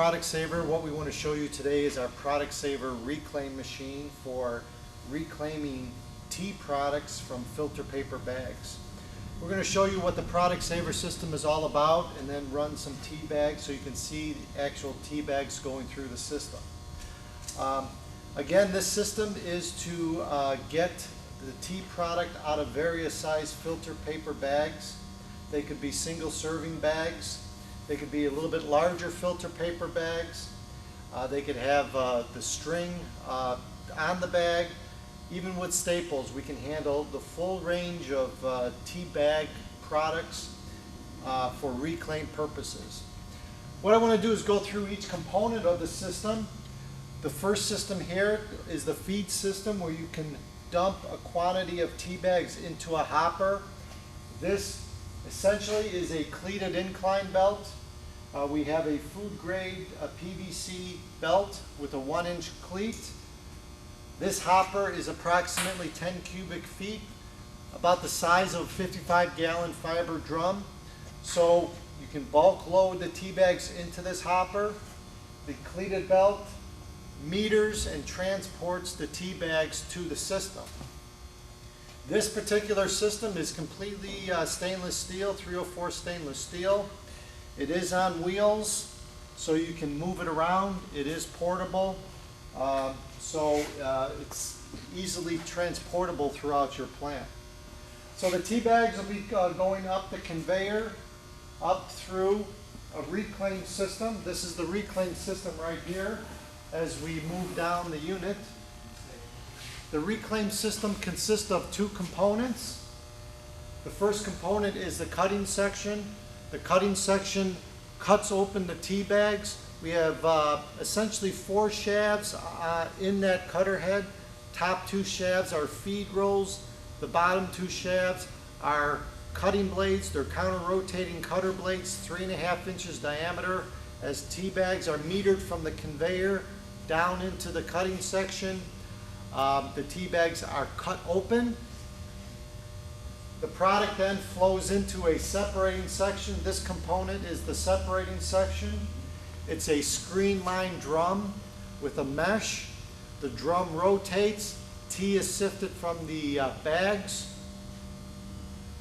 Product Saver, what we want to show you today is our Product Saver reclaim machine for reclaiming tea products from filter paper bags. We're going to show you what the Product Saver system is all about and then run some tea bags so you can see the actual tea bags going through the system. Again, this system is to get the tea product out of various size filter paper bags. They could be single serving bags. They could be a little bit larger filter paper bags. They could have the string on the bag. Even with staples, we can handle the full range of tea bag products for reclaim purposes. What I want to do is go through each component of the system. The first system here is the feed system, where you can dump a quantity of tea bags into a hopper. This essentially is a cleated incline belt. We have a food grade PVC belt with a 1-inch cleat. This hopper is approximately 10 cubic feet, about the size of a 55-gallon fiber drum. So you can bulk load the tea bags into this hopper. The cleated belt meters and transports the tea bags to the system. This particular system is completely stainless steel, 304 stainless steel. It is on wheels, so you can move it around. It is portable, it's easily transportable throughout your plant. So the tea bags will be going up the conveyor, up through a reclaim system. This is the reclaim system right here as we move down the unit. The reclaim system consists of two components. The first component is the cutting section. The cutting section cuts open the tea bags. We have essentially 4 shafts in that cutter head. Top 2 shafts are feed rolls. The bottom 2 shafts are cutting blades. They're counter-rotating cutter blades, 3.5 inches diameter. As tea bags are metered from the conveyor down into the cutting section, the tea bags are cut open. The product then flows into a separating section. This component is the separating section. It's a screen line drum with a mesh. The drum rotates. Tea is sifted from the bags.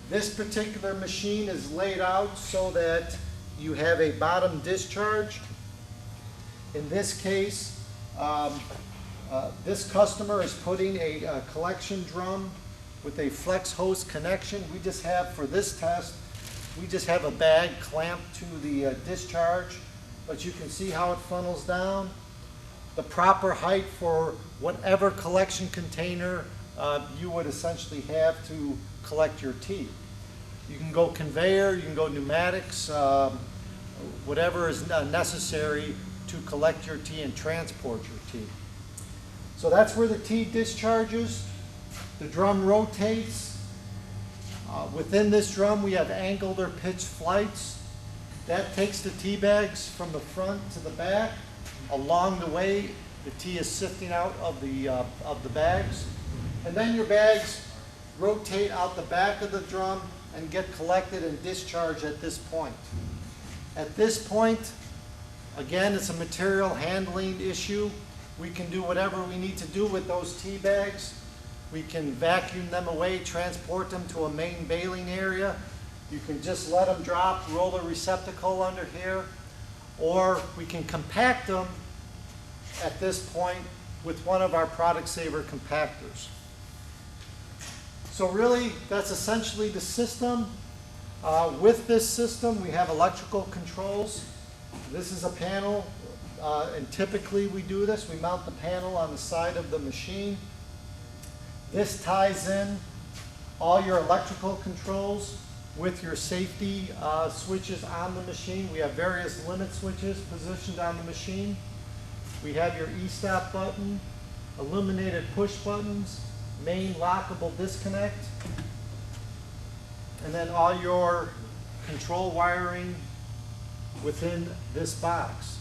This particular machine is laid out so that you have a bottom discharge. In this case, this customer is putting a collection drum with a flex hose connection. We just have, for this test, we just have a bag clamped to the discharge, but you can see how it funnels down. The proper height for whatever collection container you would essentially have to collect your tea. You can go conveyor, you can go pneumatics, whatever is necessary to collect your tea and transport your tea. So that's where the tea discharges. The drum rotates. Within this drum we have angled or pitched flights. That takes the tea bags from the front to the back. Along the way, the tea is sifting out of the bags. And then your bags rotate out the back of the drum and get collected and discharged at this point. At this point, again, it's a material handling issue. We can do whatever we need to do with those tea bags. We can vacuum them away, transport them to a main baling area. You can just let them drop, roll a receptacle under here, or we can compact them at this point with one of our Product Saver compactors. So really, that's essentially the system. With this system, we have electrical controls. This is a panel, and typically we do this. We mount the panel on the side of the machine. This ties in all your electrical controls with your safety switches on the machine. We have various limit switches positioned on the machine. We have your e-stop button, illuminated push buttons, main lockable disconnect, and then all your control wiring within this box.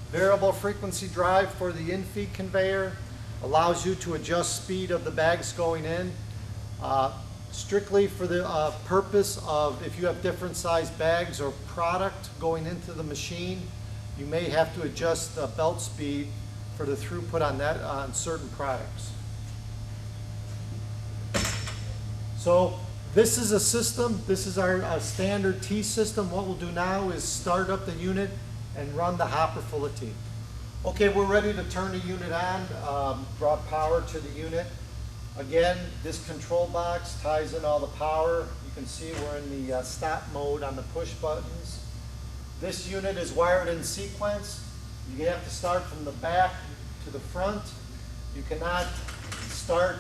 Variable frequency drive for the in-feed conveyor allows you to adjust speed of the bags going in. strictly for the purpose of if you have different size bags or product going into the machine, you may have to adjust the belt speed for the throughput on that on certain products. So this is a system. This is our standard tea system. What we'll do now is start up the unit and run the hopper full of tea. Okay, we're ready to turn the unit on, brought power to the unit. Again, this control box ties in all the power. You can see we're in the stop mode on the push buttons. This unit is wired in sequence. You have to start from the back to the front. You cannot start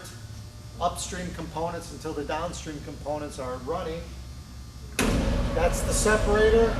upstream components until the downstream components are running. That's the separator.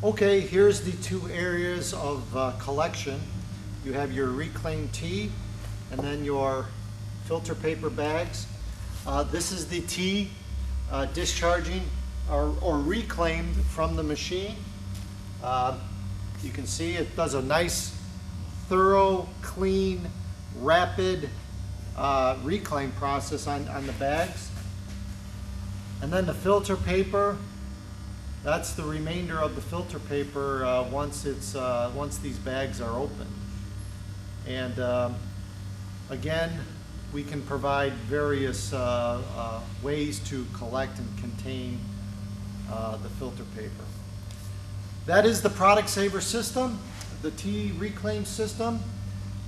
Okay, here's the two areas of collection. You have your reclaimed tea and then your filter paper bags. This is the tea discharging or reclaimed from the machine. You can see it does a nice, thorough, clean, rapid reclaim process on the bags. And then the filter paper, that's the remainder of the filter paper once these bags are open. And again, we can provide various ways to collect and contain the filter paper. That is the Product Saver system, the tea reclaim system.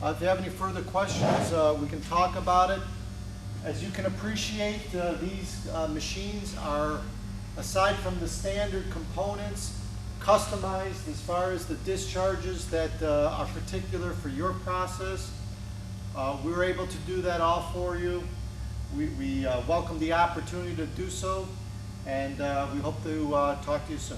If you have any further questions, we can talk about it. As you can appreciate, these machines are, aside from the standard components, customized as far as the discharges that are particular for your process. We were able to do that all for you. We welcome the opportunity to do so, and we hope to talk to you soon.